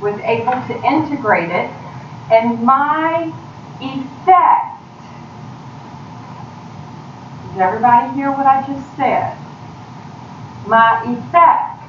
was able to integrate it, and my effect, did everybody hear what I just said? My effect,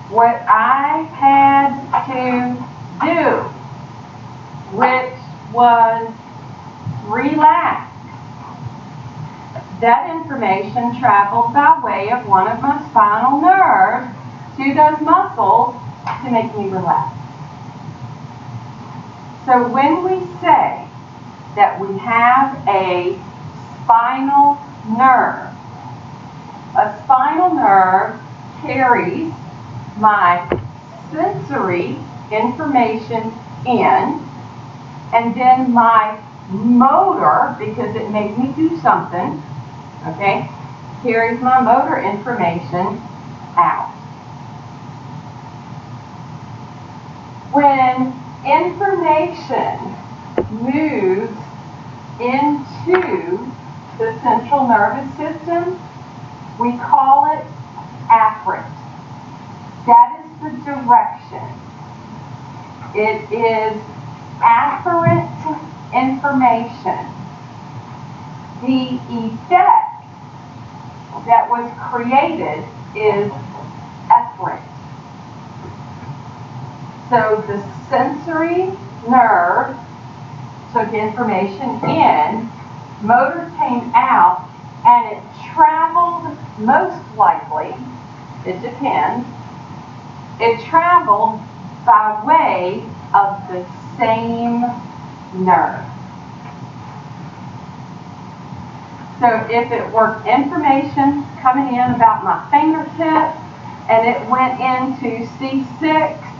what I had to do, which was relax. That information traveled by way of one of my spinal nerves to those muscles to make me relax. So when we say that we have a spinal nerve carries my sensory information in, and then my motor, because it made me do something, okay, carries my motor information out. When information moves into the central nervous system, we call it afferent. That is the direction. It is afferent information. The effect that was created is efferent. So the sensory nerve took information in, motor came out, and it traveled, most likely, it depends, it traveled by way of the same nerve. So if it were information coming in about my fingertip and it went into C6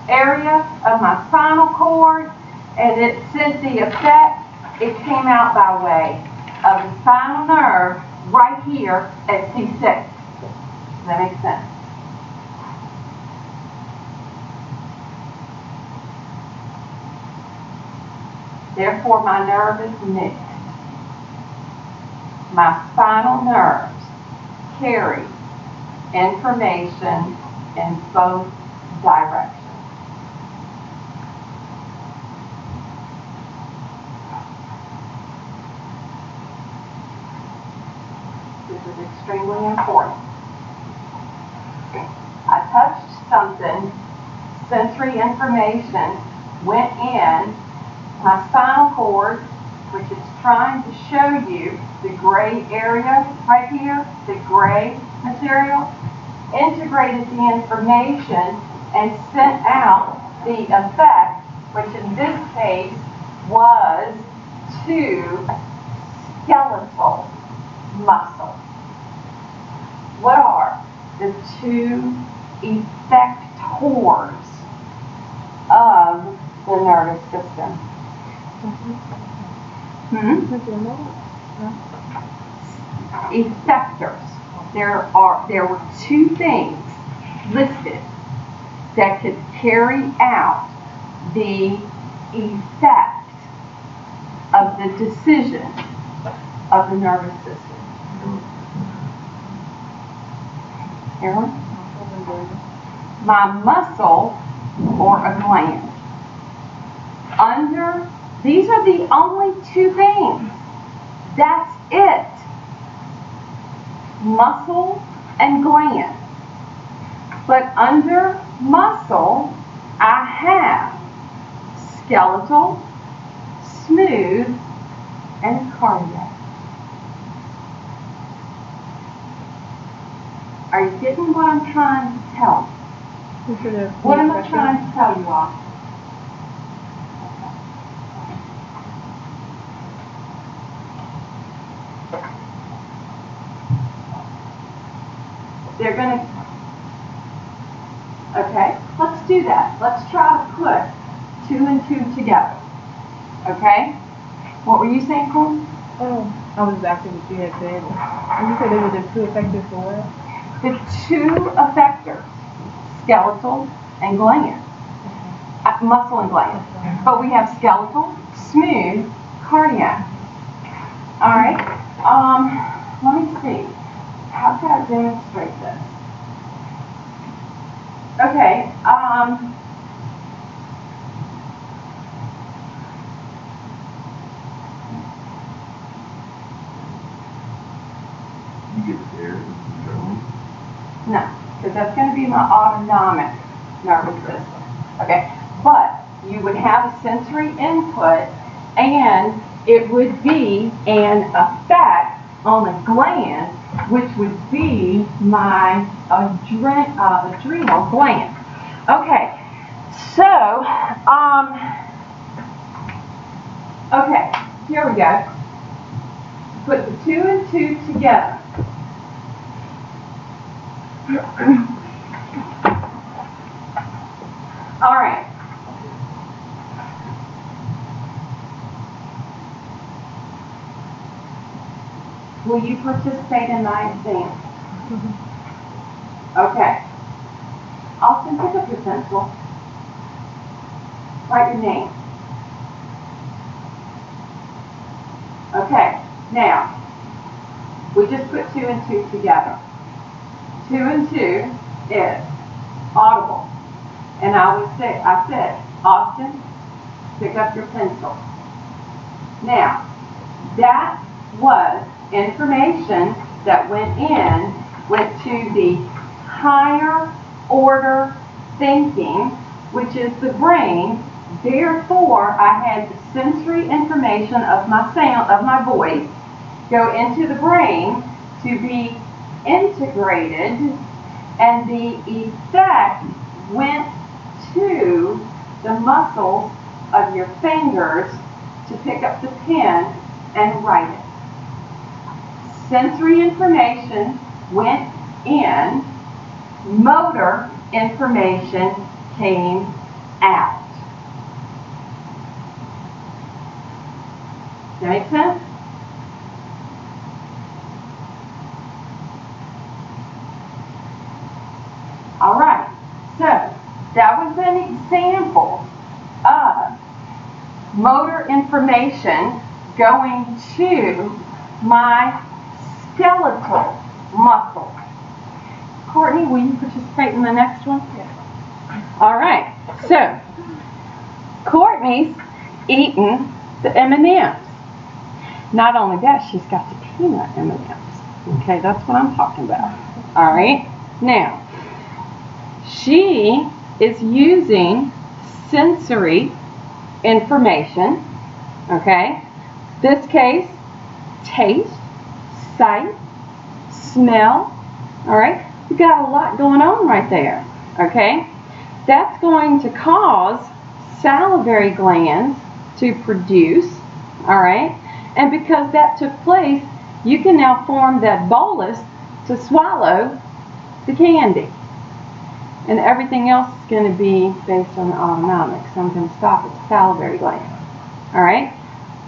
area of my spinal cord and it sent the effect, it came out by way of the spinal nerve right here at C6. Does that make sense? Therefore, my nerve is mixed. My spinal nerves carry information in both directions. This is extremely important. I touched something, sensory information went in, my spinal cord, which is trying to show you the gray area right here, the gray material, integrated the information and sent out the effect, which in this case was to skeletal muscle. What are the two effectors of the nervous system? Effectors. There were two things listed that could carry out the effect of the decision of the nervous system. Here, my muscle or a gland. These are the only two things. That's it. Muscle and gland. But under muscle, I have skeletal, smooth, and cardiac. Are you getting what I'm trying to tell you? What am I trying to tell you all? They're going to, okay, let's do that. Let's try to put 2 and 2 together. Okay? What were you saying, Cole? Oh, I was asking what you had said. And you said there were the two effectors for what? The two effectors, skeletal and gland. Muscle and gland. But we have skeletal, smooth, cardiac. All right? Let me see. How can I demonstrate this? Okay, to be my autonomic nervous system. Okay, but you would have a sensory input, and it would be an effect on a gland, which would be my adrenal gland. Okay, so, okay, here we go. Put the 2 and 2 together. All right. Will you participate in my exam? Okay. Austin, pick up your pencil. Write your name. Okay. Now, we just put 2 and 2 together. 2 and 2 is audible. And I said, Austin, pick up your pencil. Now, that was information that went to the higher order thinking, which is the brain. Therefore, I had the sensory information of my sound, of my voice, go into the brain to be integrated, and the effect went to the muscles of your fingers to pick up the pen and write it. Sensory information went in, motor information came out. Does that make sense? All right, so that was an example of motor information going to my skeletal muscle. Courtney, will you participate in the next one? Yeah. All right, so Courtney's eating the M&Ms. Not only that, she's got the peanut M&Ms. Okay, that's what I'm talking about. All right, now, she is using sensory information, okay? This case, taste, sight, smell, all right? We've got a lot going on right there, okay? That's going to cause salivary glands to produce, all right? And because that took place, you can now form that bolus to swallow the candy. And everything else is going to be based on the autonomic. So I'm going to stop at the salivary gland. All right?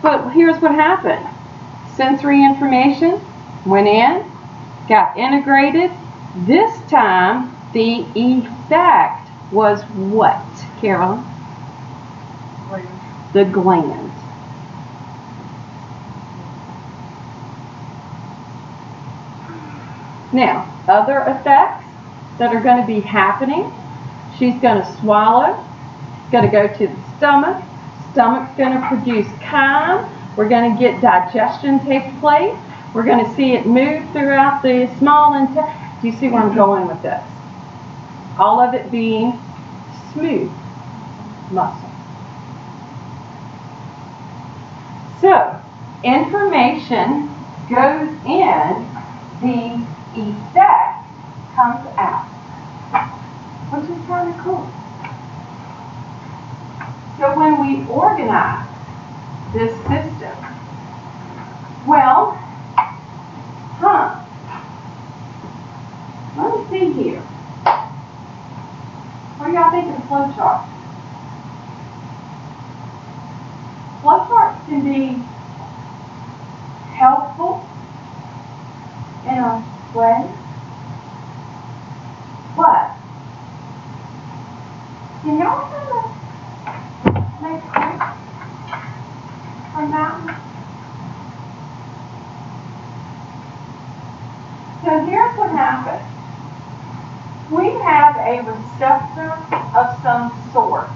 But here's what happened. Sensory information went in, got integrated. This time, the effect was what, Carolyn? The gland. Now, other effects that are going to be happening. She's going to swallow, going to go to the stomach. Stomach's going to produce chyme. We're going to get digestion take place. We're going to see it move throughout the small intestine. Do you see where I'm going with this? All of it being smooth muscle. So, information goes in, the effect comes out, which is kind of cool. So when we organize this system, well, let me see here. What do y'all think of the flow chart? Flow charts can be helpful in a way, but can y'all kind of make sense from that? So here's what happens. We have a receptor of some sort,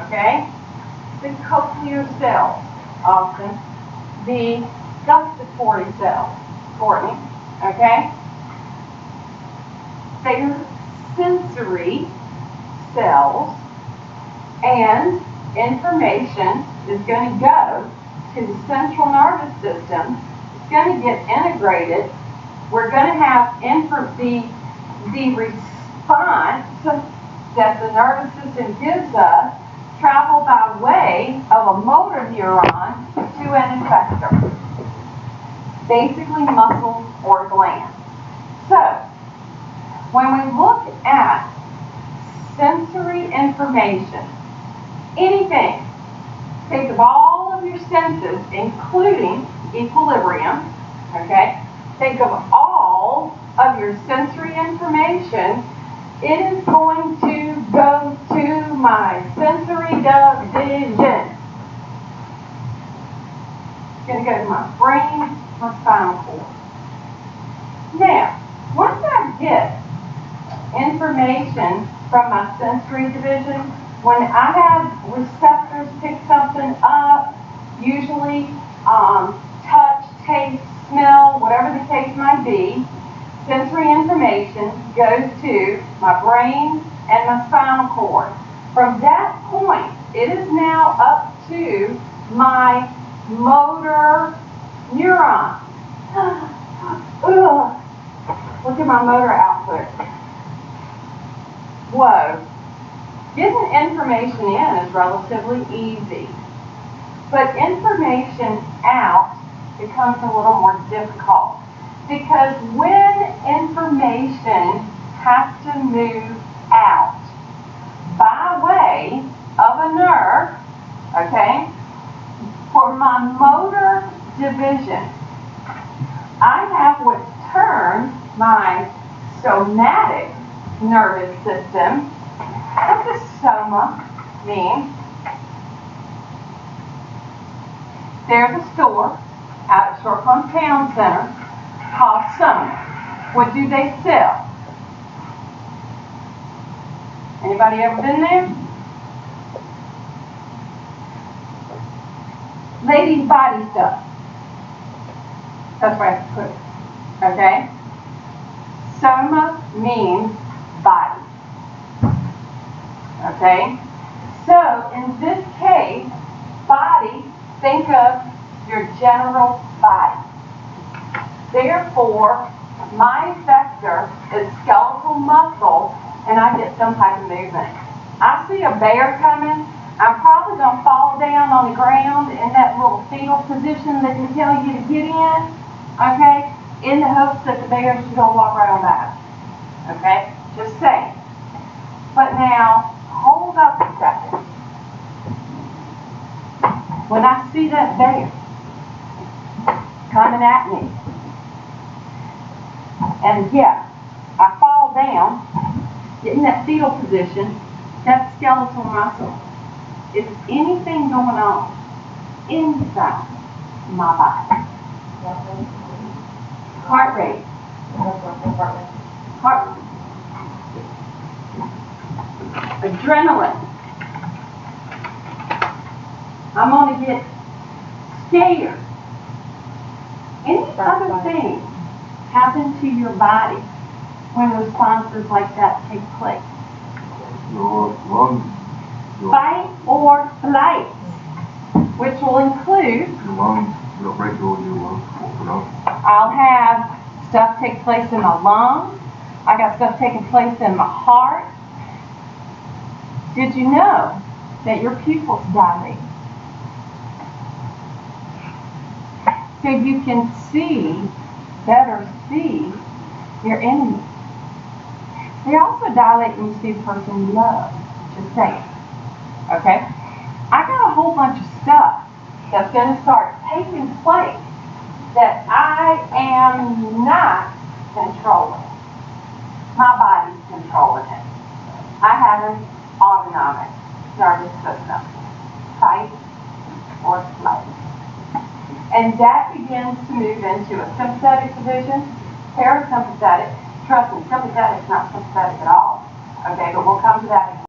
okay? The cochlear cells, often. The gustatory cells, Courtney, okay? They're sensory cells, and information is going to go to the central nervous system. It's going to get integrated. We're going to have the response that the nervous system gives us travel by way of a motor neuron to an effector, basically muscle or gland. So, when we look at sensory information, anything, think of all of your senses, including equilibrium, okay? Think of all of your sensory information. It is going to go to my sensory division. It's going to go to my brain, my spinal cord. Now, once I get information from my sensory division, when I have receptors pick something up, usually touch, taste, smell, whatever the case might be, sensory information goes to my brain and my spinal cord. From that point, it is now up to my motor neuron. Ugh. Look at my motor output. Whoa. Getting information in is relatively easy, but information out becomes a little more difficult, because when information has to move out by way of a nerve, okay, for my motor division, I have what's termed my somatic nervous system. What does soma mean? There's a store out at Short Pond Town Center called Soma. What do they sell? Anybody ever been there? Ladies' body stuff. That's where I have to put it. Okay? Soma means body. Okay? So, in this case, body, think of your general body. Therefore, my effector is skeletal muscle, and I get some type of movement. I see a bear coming, I'm probably going to fall down on the ground in that little fetal position that they tell you to get in, okay, in the hopes that the bear's going to walk right on by. Okay? Just saying. But now, hold up a second. When I see that bear coming at me, and yeah, I fall down, get in that fetal position, that's skeletal muscle. Is anything going on inside my body? Heart rate. Heart. Adrenaline. I'm going to get scared. Any other thing happen to your body when responses like that take place? Fight or flight, which will include, I'll have stuff take place in my lungs. I got stuff taking place in my heart. Did you know that your pupils dilate? So you can better see your enemy. They also dilate when you see the person you love. Just saying. Okay? I got a whole bunch of stuff that's going to start taking place that I am not controlling. My body's controlling it. I have an autonomic nervous system. Fight or flight. And that begins to move into a sympathetic division, parasympathetic. Trust me, sympathetic is not sympathetic at all. Okay, but we'll come to that in